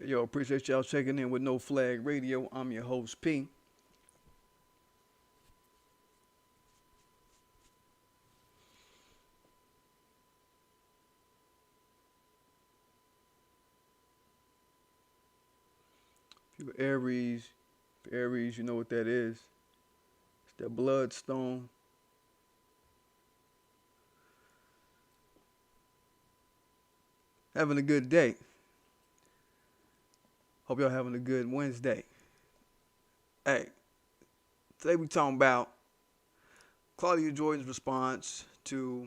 Yo, appreciate y'all checking in with No Flag Radio. I'm your host, P. If you're Aries, you know what that is. It's that bloodstone. Having a good day. Hope y'all having a good Wednesday. Hey, today we talking about Claudia Jordan's response to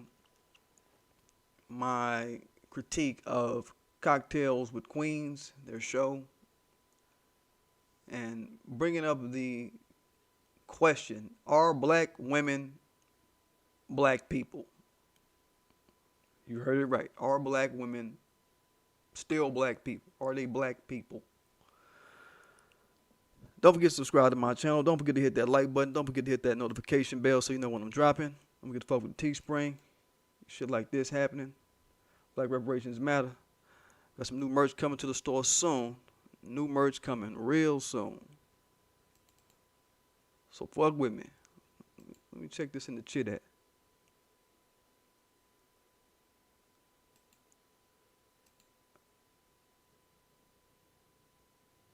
my critique of Cocktails with Queens, their show, and bringing up the question, are black women black people? You heard it right. Are black women still black people? Are they black people? Don't forget to subscribe to my channel. Don't forget to hit that like button. Don't forget to hit that notification bell so you know when I'm dropping. Don't forget to fuck with Teespring. Shit like this happening. Black reparations matter. Got some new merch coming to the store soon. New merch coming real soon. So fuck with me. Let me check this in the chit at.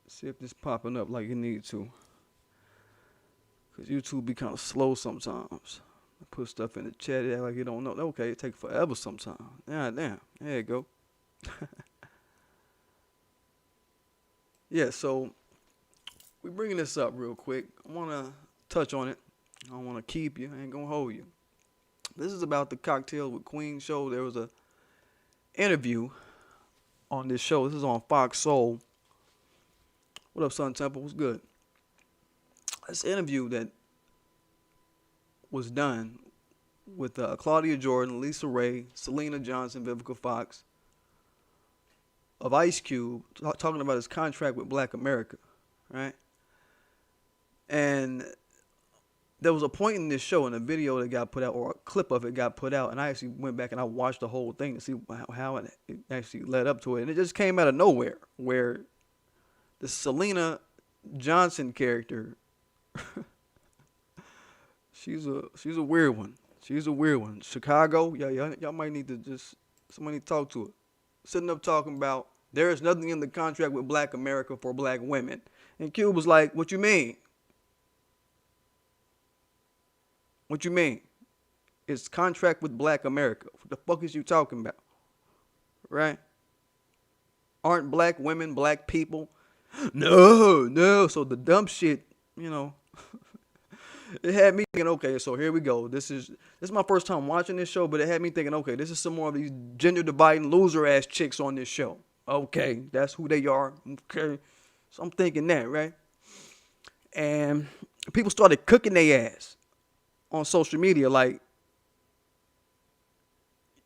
See if this popping up like it needs to. Cause YouTube be kind of slow sometimes. I put stuff in the chat, act like you don't know. Okay, it take forever sometimes. God damn. There you go. Yeah, so we bringing this up real quick. I want to touch on it. I don't want to keep you. I ain't going to hold you. This is about the Cocktail with Queen show. There was a interview on this show. This is on Fox Soul. What up, Sun Temple? What's good? This interview that was done with Claudia Jordan, Lisa Ray, Selena Johnson, Vivica Fox, of Ice Cube, talking about his contract with Black America, right? And there was a point in this show, in a video that got put out, or a clip of it got put out, and I actually went back and I watched the whole thing to see how it actually led up to it. And it just came out of nowhere, where the Selena Johnson character, she's a weird one. She's a weird one. Chicago, y'all might need to somebody talk to her. Sitting up talking about there is nothing in the contract with Black America for black women. And Cube was like, what you mean? What you mean? It's contract with Black America. What the fuck is you talking about? Right? Aren't black women black people? No. So the dumb shit, you know, it had me thinking, okay, so here we go. This is my first time watching this show, but it had me thinking, okay, this is some more of these gender dividing loser ass chicks on this show. Okay, that's who they are. Okay. So I'm thinking that, right? And people started cooking their ass on social media like,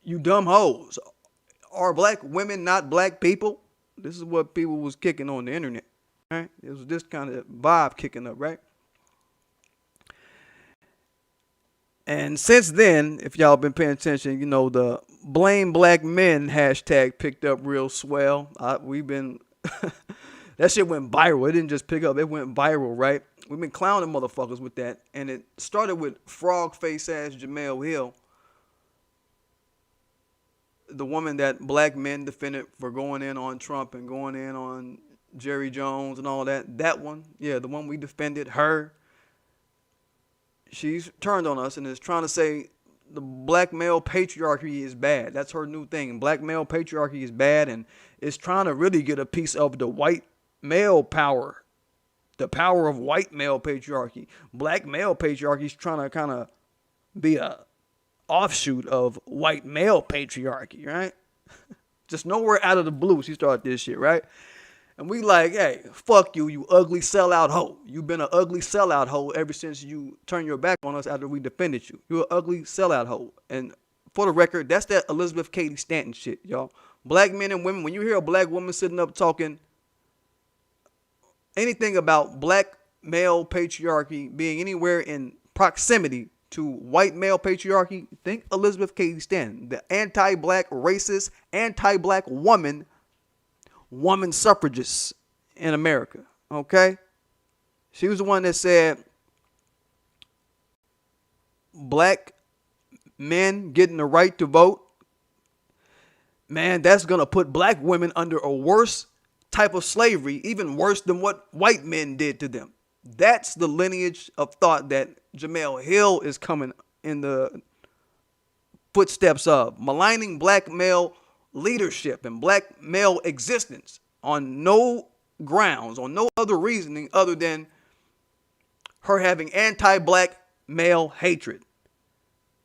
you dumb hoes. Are black women not black people? This is what people was kicking on the internet, right? It was this kind of vibe kicking up, right? And since then, if y'all been paying attention, you know, the blame black men hashtag picked up real swell. We've been, that shit went viral. It didn't just pick up, it went viral, right? We've been clowning motherfuckers with that. And it started with frog face ass Jamel Hill, the woman that black men defended for going in on Trump and going in on Jerry Jones and all that. That one, yeah, the one we defended, her. She's turned on us and is trying to say the black male patriarchy is bad. That's her new thing. Black male patriarchy is bad, and is trying to really get a piece of the white male power, the power of white male patriarchy. Black male patriarchy is trying to kind of be a offshoot of white male patriarchy, right? Just nowhere out of the blue, she started this shit, right? And we like, hey, fuck you, you ugly sellout hoe. You've been an ugly sellout hoe ever since you turned your back on us after we defended you. You're an ugly sellout hoe. And for the record, that's that Elizabeth Cady Stanton shit, y'all. Black men and women, when you hear a black woman sitting up talking anything about black male patriarchy being anywhere in proximity to white male patriarchy, think Elizabeth Cady Stanton, the anti-black racist, anti-black woman woman suffragists in America. Okay? She was the one that said black men getting the right to vote, man, that's going to put black women under a worse type of slavery, even worse than what white men did to them. That's the lineage of thought that Jemele Hill is coming in the footsteps of, maligning black male leadership and black male existence on no grounds, on no other reasoning other than her having anti-black male hatred.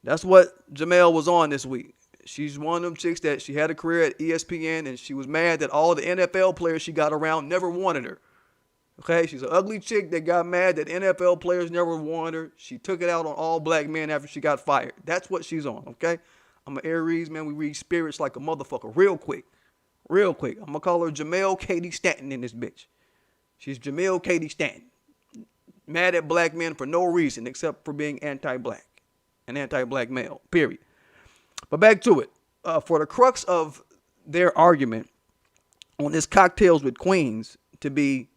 That's what Jemele was on this week. She's one of them chicks that she had a career at ESPN, and she was mad that all the NFL players she got around never wanted her. Okay, she's an ugly chick that got mad that NFL players never wanted her. She took it out on all black men after she got fired. That's what she's on, okay? I'm an Aries, man. We read spirits like a motherfucker real quick. Real quick. I'm going to call her Jamel Katie Stanton in this bitch. She's Jamel Katie Stanton. Mad at black men for no reason except for being anti-black. An anti-black male, period. But back to it. For the crux of their argument on this Cocktails with Queens to be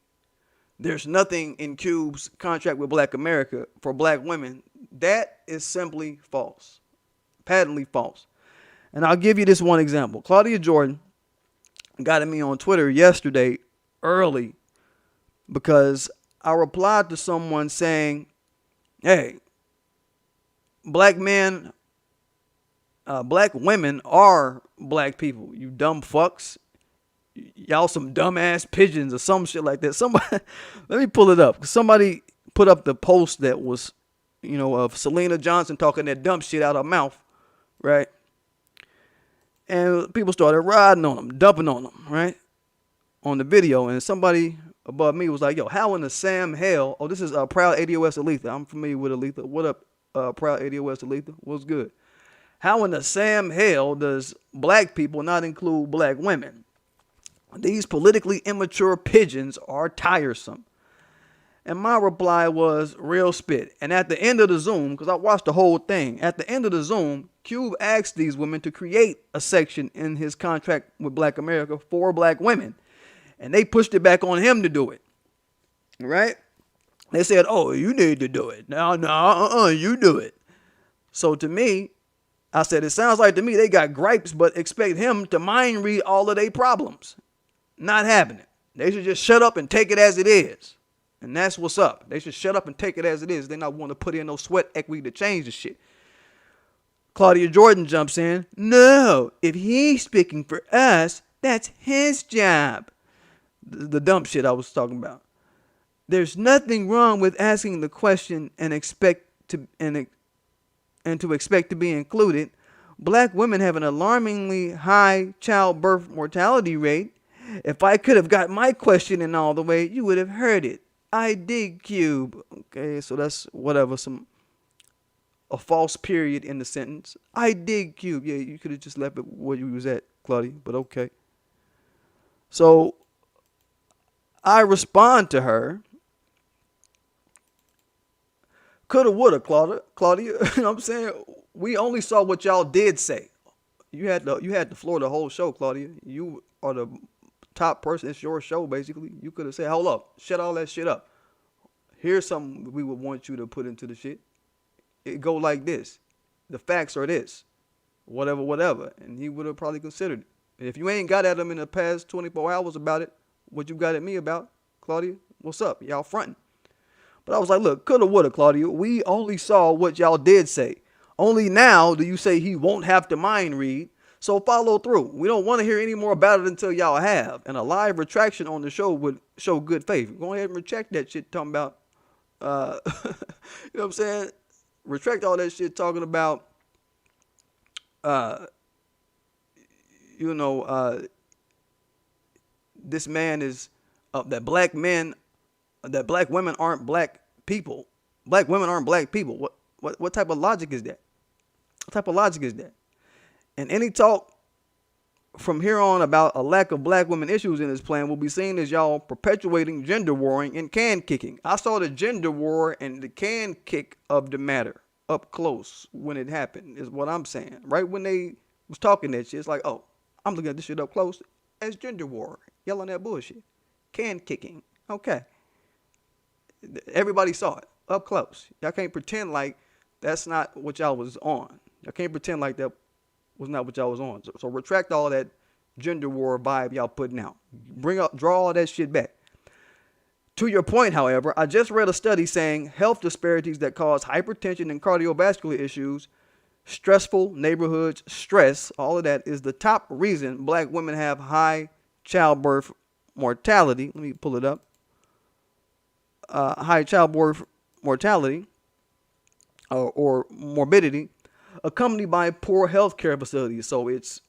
there's nothing in Cube's contract with Black America for black women, that is simply false. Patently false. And I'll give you this one example. Claudia Jordan got at me on Twitter yesterday early because I replied to someone saying, hey, black men, black women are black people, you dumb fucks. Y'all some dumbass pigeons or some shit like that. Somebody, let me pull it up. Somebody put up the post that was, you know, of Selena Johnson talking that dumb shit out of her mouth, right? And people started riding on them, dumping on them, right? On the video. And somebody above me was like, yo, how in the Sam hell? Oh, this is Proud ADOS Aletha. I'm familiar with Aletha. What up, Proud ADOS Aletha? What's good? How in the Sam hell does black people not include black women? These politically immature pigeons are tiresome. And my reply was real spit. And at the end of the Zoom, because I watched the whole thing, at the end of the Zoom, Cube asked these women to create a section in his contract with Black America for black women. And they pushed it back on him to do it. Right? They said, oh, you need to do it. No, you do it. So to me, I said, it sounds like to me they got gripes, but expect him to mind read all of their problems. Not happening. They should just shut up and take it as it is. And that's what's up. They should shut up and take it as it is. They not want to put in no sweat equity to change the shit. Claudia Jordan jumps in. No, if he's speaking for us, that's his job. The dumb shit I was talking about. There's nothing wrong with asking the question and expect to expect to be included. Black women have an alarmingly high childbirth mortality rate. If I could have got my question in all the way, you would have heard it. I dig Cube. Okay, so that's whatever, a false period in the sentence. I dig Cube. Yeah, you could have just left it where you was at, Claudia, but okay. So I respond to her. Coulda, woulda, Claudia. You know what I'm saying? We only saw what y'all did say. You had the floor the whole show, Claudia. You are the top person. It's your show, basically. You could have said, hold up, shut all that shit up. Here's something we would want you to put into the shit. It go like this. The facts are this. Whatever. And he would have probably considered it. And if you ain't got at him in the past 24 hours about it, what you got at me about, Claudia? What's up? Y'all fronting. But I was like, look, coulda, woulda, Claudia. We only saw what y'all did say. Only now do you say he won't have to mind read. So follow through. We don't want to hear any more about it until y'all have. And a live retraction on the show would show good faith. Go ahead and retract that shit talking about, you know what I'm saying? Retract all that shit talking about, this man is, that black women aren't black people. Black women aren't black people. What type of logic is that? What type of logic is that? And any talk from here on about a lack of black women issues in this plan will be seen as y'all perpetuating gender warring and can kicking. I saw the gender war and the can kick of the matter up close when it happened, is what I'm saying. Right when they was talking that shit, it's like, oh, I'm looking at this shit up close as gender war. yelling that bullshit. Can kicking. Okay. Everybody saw it up close. Y'all can't pretend like that's not what y'all was on. Y'all can't pretend like that was not what y'all was on. So retract all that gender war vibe y'all putting out. Draw all that shit back. To your point, however, I just read a study saying health disparities that cause hypertension and cardiovascular issues, stressful neighborhoods, stress, all of that is the top reason black women have high childbirth mortality. Let me pull it up. High childbirth mortality or morbidity, accompanied by poor health care facilities. So it's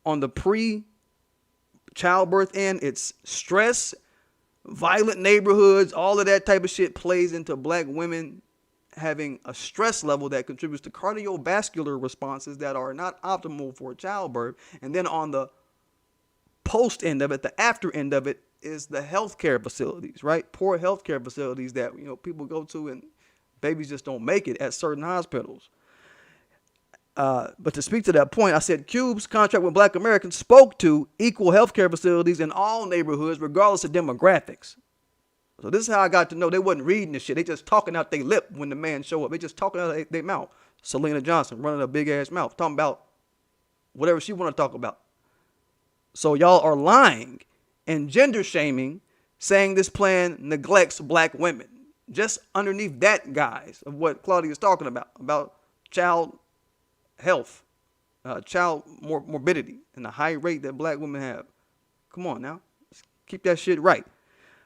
on the pre-childbirth end, it's stress, violent neighborhoods, all of that type of shit plays into black women having a stress level that contributes to cardiovascular responses that are not optimal for childbirth. And then on the post end of it, the after end of it, is the healthcare facilities, right? Poor healthcare facilities that, people go to and babies just don't make it at certain hospitals. But to speak to that point, I said Cube's contract with Black Americans spoke to equal healthcare facilities in all neighborhoods, regardless of demographics. So this is how I got to know they wasn't reading this shit. They just talking out their lip when the man show up. They just talking out their mouth. Selena Johnson running a big ass mouth, talking about whatever she want to talk about. So y'all are lying and gender shaming, saying this plan neglects black women. Just underneath that, guys, of what Claudia is talking about child health, child morbidity, and the high rate that black women have. Come on now. Let's keep that shit right.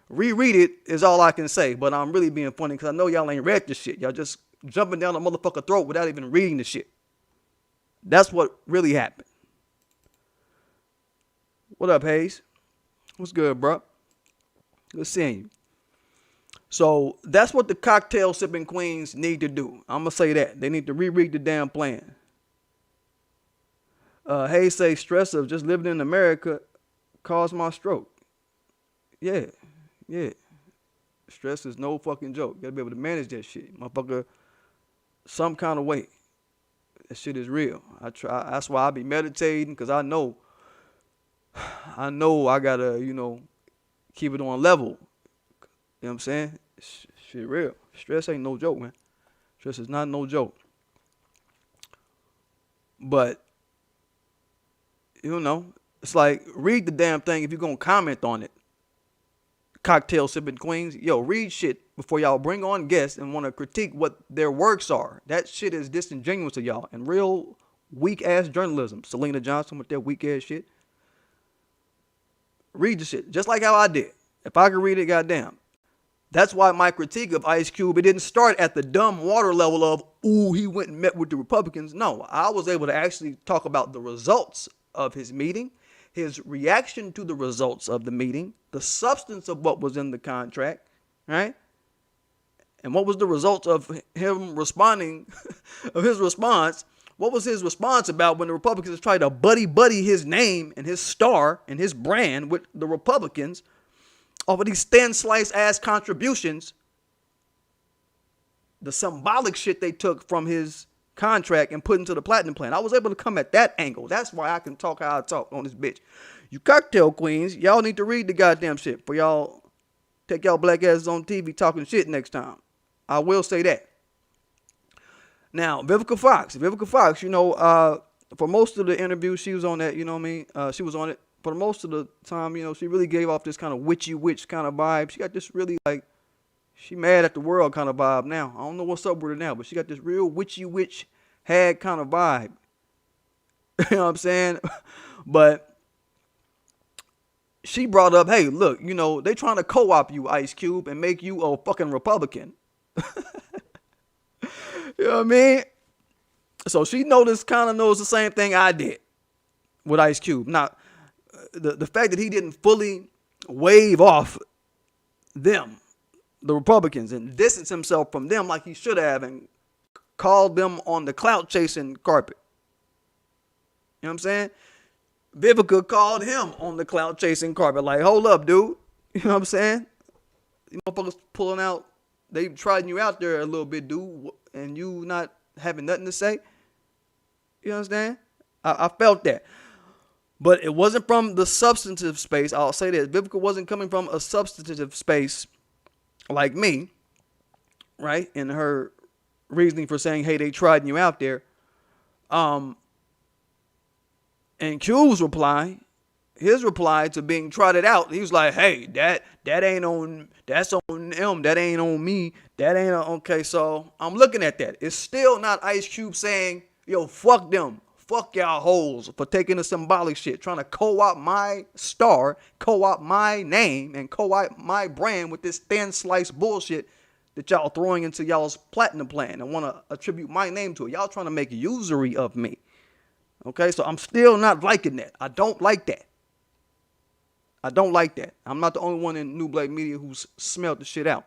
Reread it is all I can say, but I'm really being funny because I know y'all ain't read this shit. Y'all just jumping down the motherfucker throat without even reading the shit. That's what really happened. What up, Hayes? What's good, bro? Good seeing you. So that's what the cocktail sipping queens need to do. I'm going to say that. They need to reread the damn plan. Hayes say stress of just living in America caused my stroke. Yeah. Stress is no fucking joke. You got to be able to manage that shit. Motherfucker, some kind of way. That shit is real. That's why I be meditating, because I know I gotta, keep it on level. You know what I'm saying? Shit real. Stress ain't no joke, man. Stress is not no joke. But, it's like, read the damn thing if you're gonna comment on it. Cocktail sipping queens, read shit before y'all bring on guests and want to critique what their works are. That shit is disingenuous to y'all and real weak ass journalism. Selena Johnson with that weak ass shit. Read the shit just like how I did. If I could read it, goddamn. That's why my critique of Ice Cube, it didn't start at the dumb water level of, ooh, he went and met with the Republicans. No, I was able to actually talk about the results of his meeting, his reaction to the results of the meeting, the substance of what was in the contract, right? And what was the result of him responding, of his response? What was his response about when the Republicans tried to buddy his name and his star and his brand with the Republicans off of these thin slice ass contributions, the symbolic shit they took from his contract and put into the platinum plan. I was able to come at that angle. That's why I can talk how I talk on this bitch. You cocktail queens, y'all need to read the goddamn shit for y'all take y'all black asses on TV talking shit next time. I will say that. Now, Vivica Fox, for most of the interview, she was on that, she was on it. For most of the time, she really gave off this kind of witchy witch kind of vibe. She got this really she mad at the world kind of vibe now. I don't know what's up with her now, but she got this real witchy witch hag kind of vibe. You know what I'm saying? But she brought up, hey, look, they trying to co-op you, Ice Cube, and make you a fucking Republican. You know what I mean? So she kind of knows the same thing I did with Ice Cube. Now, the fact that he didn't fully wave off them, the Republicans, and distance himself from them like he should have and called them on the clout chasing carpet. You know what I'm saying? Vivica called him on the clout chasing carpet. Like, hold up, dude. You know what I'm saying? You motherfuckers pulling out, they trying you out there a little bit, dude, and you not having nothing to say. You understand? I felt that. But it wasn't from the substantive space. I'll say this. Vivica wasn't coming from a substantive space like me, right? In her reasoning for saying, hey, they tried you out there. And Cube's reply, his reply to being trotted out, he was like, hey, that ain't on, that's on them. That ain't on me. That ain't on, okay. So I'm looking at that. It's still not Ice Cube saying, yo, fuck them. Fuck y'all hoes for taking the symbolic shit, trying to co-opt my star, co-opt my name, and co-opt my brand with this thin slice bullshit that y'all throwing into y'all's platinum plan and want to attribute my name to it. Y'all trying to make usury of me. Okay, so I'm still not liking that. I don't like that. I don't like that. I'm not the only one in New Black Media who's smelled the shit out.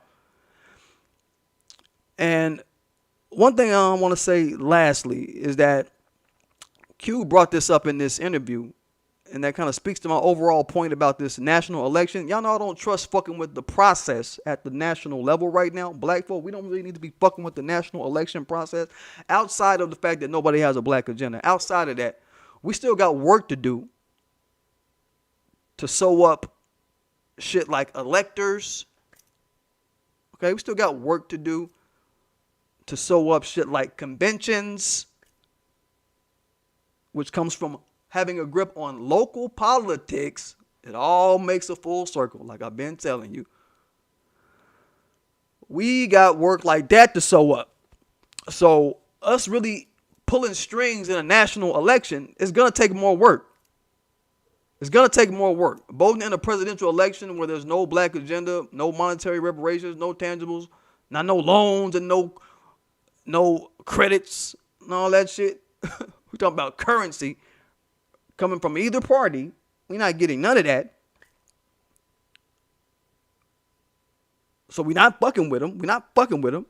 And one thing I want to say lastly is that Q brought this up in this interview, and that kind of speaks to my overall point about this national election. Y'all know I don't trust fucking with the process at the national level right now. Black folk, we don't really need to be fucking with the national election process. Outside of the fact that nobody has a black agenda, outside of that, we still got work to do to sew up shit like electors. Okay, we still got work to do to sew up shit like conventions, which comes from having a grip on local politics. It all makes a full circle, like I've been telling you. We got work like that to sew up. So us really pulling strings in a national election is going to take more work. It's going to take more work. Voting in a presidential election where there's no black agenda, no monetary reparations, no tangibles, not no loans and no credits and all that shit. We're talking about currency coming from either party. We're not getting none of that. So we're not fucking with them. We're not fucking with them.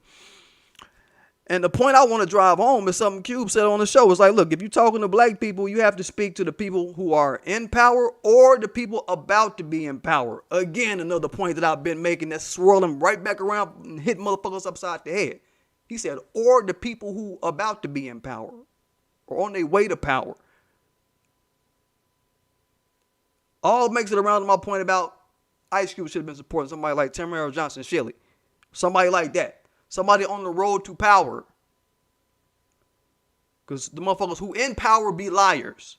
And the point I want to drive home is something Cube said on the show. It's like, look, if you're talking to black people, you have to speak to the people who are in power or the people about to be in power. Again, another point that I've been making that's swirling right back around and hitting motherfuckers upside the head. He said, or the people who about to be in power or on their way to power. All makes it around to my point about Ice Cube should have been supporting somebody like Tamara Johnson-Shealey. Somebody like that. Somebody on the road to power. Because the motherfuckers who in power be liars.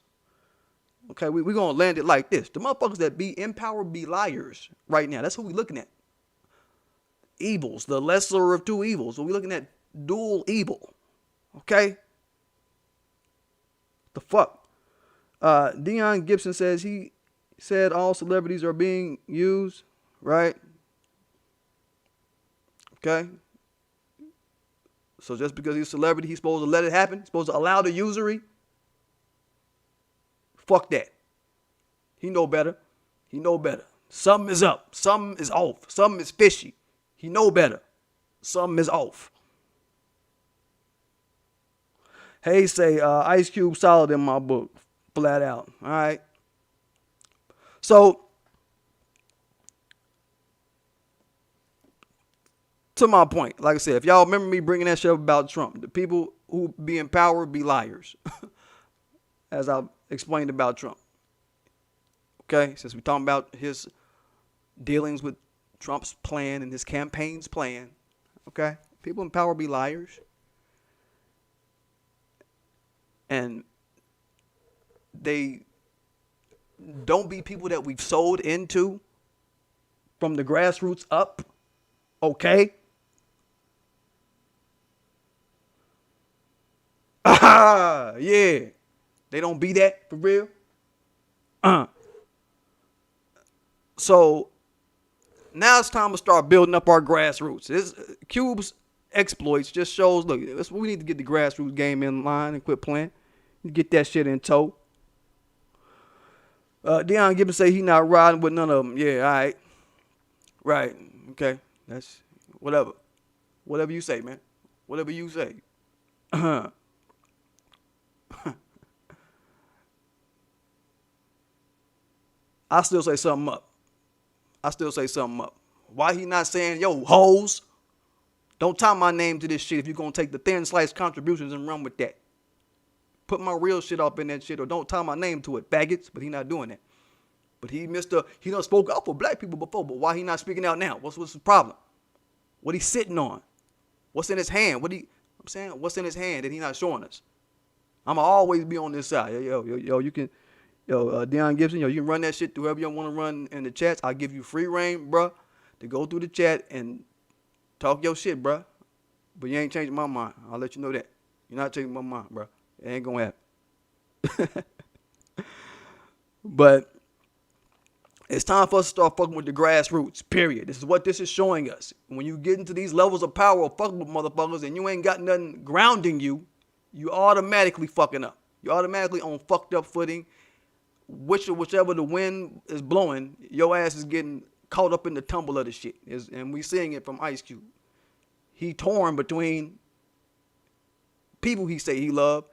Okay, we're going to land it like this. The motherfuckers that be in power be liars right now. That's who we looking at. Evils, the lesser of two evils. So we looking at dual evil. Okay? The fuck? Dion Gibson says he said all celebrities are being used, right? Okay? So just because he's a celebrity, he's supposed to let it happen? He's supposed to allow the usury? Fuck that. He know better. He know better. Something is up. Something is off. Something is fishy. He know better. Something is off. Hey, say Ice Cube solid in my book. Flat out. All right. So, to my point, like I said, if y'all remember me bringing that shit up about Trump, the people who be in power be liars, as I explained about Trump. Okay, since we're talking about his dealings with Trump's plan and his campaign's plan, okay, people in power be liars. And they don't be people that we've sold into from the grassroots up, okay? Ah, yeah. They don't be that for real. So now it's time to start building up our grassroots. Cube's exploits just shows, look, we need to get the grassroots game in line and quit playing. Get that shit in tow. Deion Gibbons say he not riding with none of them. Yeah, all right. Right. Okay. That's whatever. Whatever you say, man. Whatever you say. I still say something up. Why he not saying, yo, hoes, don't tie my name to this shit if you're going to take the thin slice contributions and run with that. Put my real shit up in that shit, or don't tie my name to it, faggots. But he not doing that. But he done spoke out for black people before, but why he not speaking out now? What's the problem? What he sitting on? What's in his hand? What's in his hand that he not showing us? I'ma always be on this side. Yo, you can, Deion Gibson, you can run that shit through whoever you want to run in the chats. I'll give you free reign, bruh, to go through the chat and talk your shit, bruh. But you ain't changing my mind. I'll let you know that. You're not changing my mind, bruh. It ain't gonna happen. But it's time for us to start fucking with the grassroots, period. This is what this is showing us. When you get into these levels of power of fucking with motherfuckers and you ain't got nothing grounding you, you automatically fucking up. You're automatically on fucked up footing. Whichever the wind is blowing, your ass is getting caught up in the tumble of the shit. And we seeing it from Ice Cube. He torn between people he say he love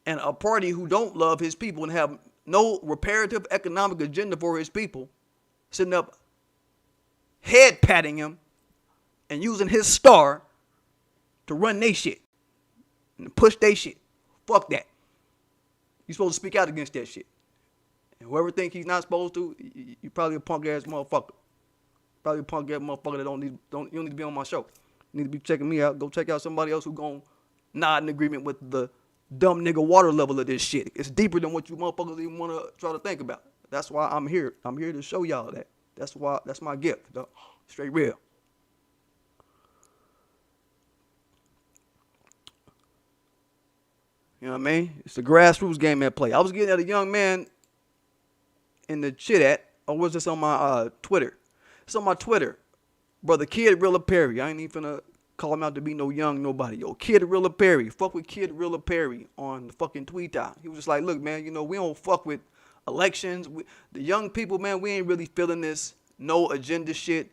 and a party who don't love his people and have no reparative economic agenda for his people, sitting up head patting him and using his star to run they shit and push they shit. Fuck that. You're supposed to speak out against that shit. And whoever think he's not supposed to, you probably a punk ass motherfucker. Probably a punk ass motherfucker that you don't need to be on my show. You need to be checking me out. Go check out somebody else who gon' nod in agreement with the dumb nigga water level of this shit. It's deeper than what you motherfuckers even want to try to think about. That's why I'm here. I'm here to show y'all that. That's my gift, dog. Straight real. You know what I mean? It's the grassroots game at play. I was getting at a young man in the chit at, or was this on my Twitter? It's on my Twitter. Brother Kid Rilla Perry. I ain't even finna call him out to be no young nobody. Yo, Kid Rilla Perry. Fuck with Kid Rilla Perry on the fucking Twitter. He was just like, look, man, we don't fuck with elections. The young people, man, we ain't really feeling this no agenda shit.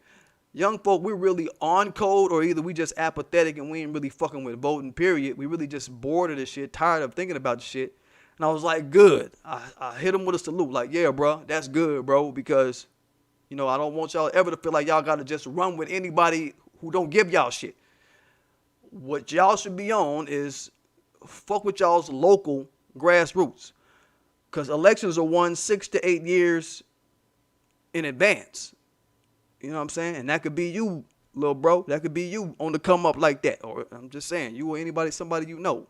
Young folk, we're really on code, or either we just apathetic and we ain't really fucking with voting, period. We really just bored of this shit, tired of thinking about the shit. And I was like, good. I hit him with a salute. Like, yeah, bro, that's good, bro, because, I don't want y'all ever to feel like y'all got to just run with anybody who don't give y'all shit. What y'all should be on is fuck with y'all's local grassroots. Because elections are won 6 to 8 years in advance. You know what I'm saying? And that could be you, little bro. That could be you on the come up like that. Or I'm just saying, you or somebody you know.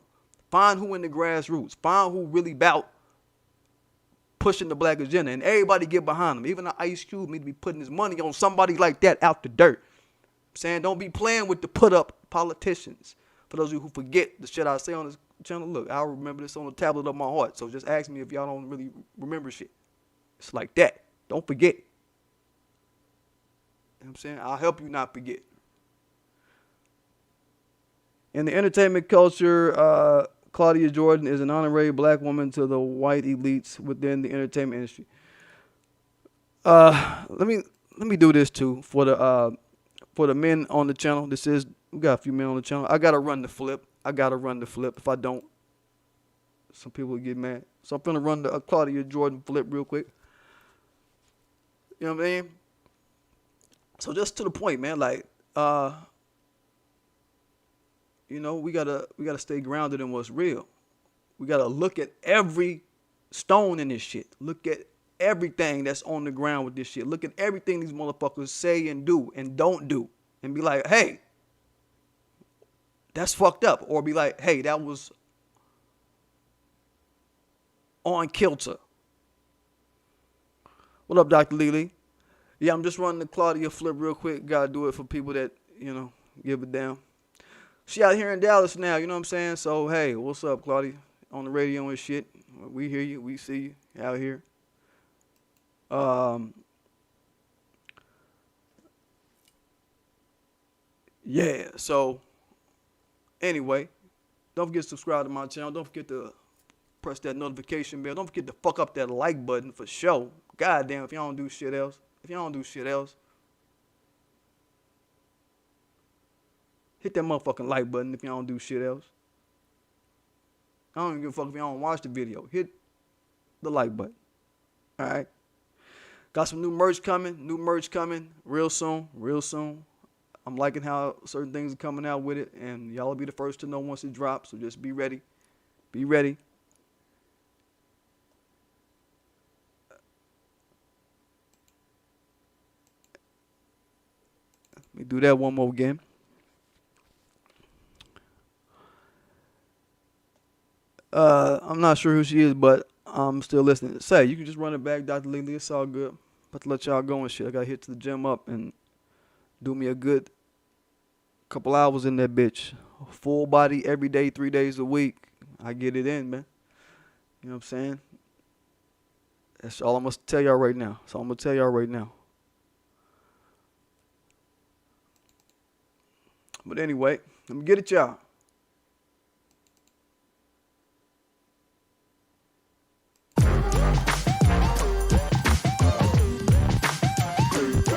Find who in the grassroots. Find who really about pushing the black agenda. And everybody get behind them. Even the Ice Cube need to be putting his money on somebody like that out the dirt. I'm saying, don't be playing with the put up politicians. For those of you who forget the shit I say on this channel, look, I'll remember this on the tablet of my heart. So just ask me if y'all don't really remember shit. It's like that. Don't forget. You know what I'm saying? I'll help you not forget. In the entertainment culture, Claudia Jordan is an honorary black woman to the white elites within the entertainment industry. Let me do this too for the men on the channel. We got a few men on the channel. I gotta run the flip. If I don't, some people will get mad. So I'm finna run the Claudia Jordan flip real quick. You know what I mean? So just to the point, man, like, we gotta stay grounded in what's real. We gotta look at every stone in this shit. Look at everything that's on the ground with this shit. Look at everything these motherfuckers say and do and don't do. And be like, hey, that's fucked up. Or be like, hey, that was on kilter. What up, Dr. Lily? Yeah, I'm just running the Claudia flip real quick. Gotta do it for people that, give a damn. She out here in Dallas now, you know what I'm saying? So, hey, what's up, Claudia? On the radio and shit. We hear you. We see you out here. Yeah, so, anyway, don't forget to subscribe to my channel. Don't forget to press that notification bell. Don't forget to fuck up that like button for sure. Goddamn, if y'all don't do shit else. Hit that motherfucking like button if y'all don't do shit else. I don't even give a fuck if y'all don't watch the video. Hit the like button. All right. Got some new merch coming real soon. I'm liking how certain things are coming out with it, and y'all will be the first to know once it drops, so just be ready. Be ready. Let me do that one more again. I'm not sure who she is, but I'm still listening. Say, you can just run it back, Dr. Lily. It's all good. About to let y'all go and shit. I got to hit to the gym up and do me a good couple hours in that bitch. Full body every day, 3 days a week. I get it in, man. You know what I'm saying? That's all I'm going to tell y'all right now. That's all I'm going to tell y'all right now. But anyway, let me get it, y'all.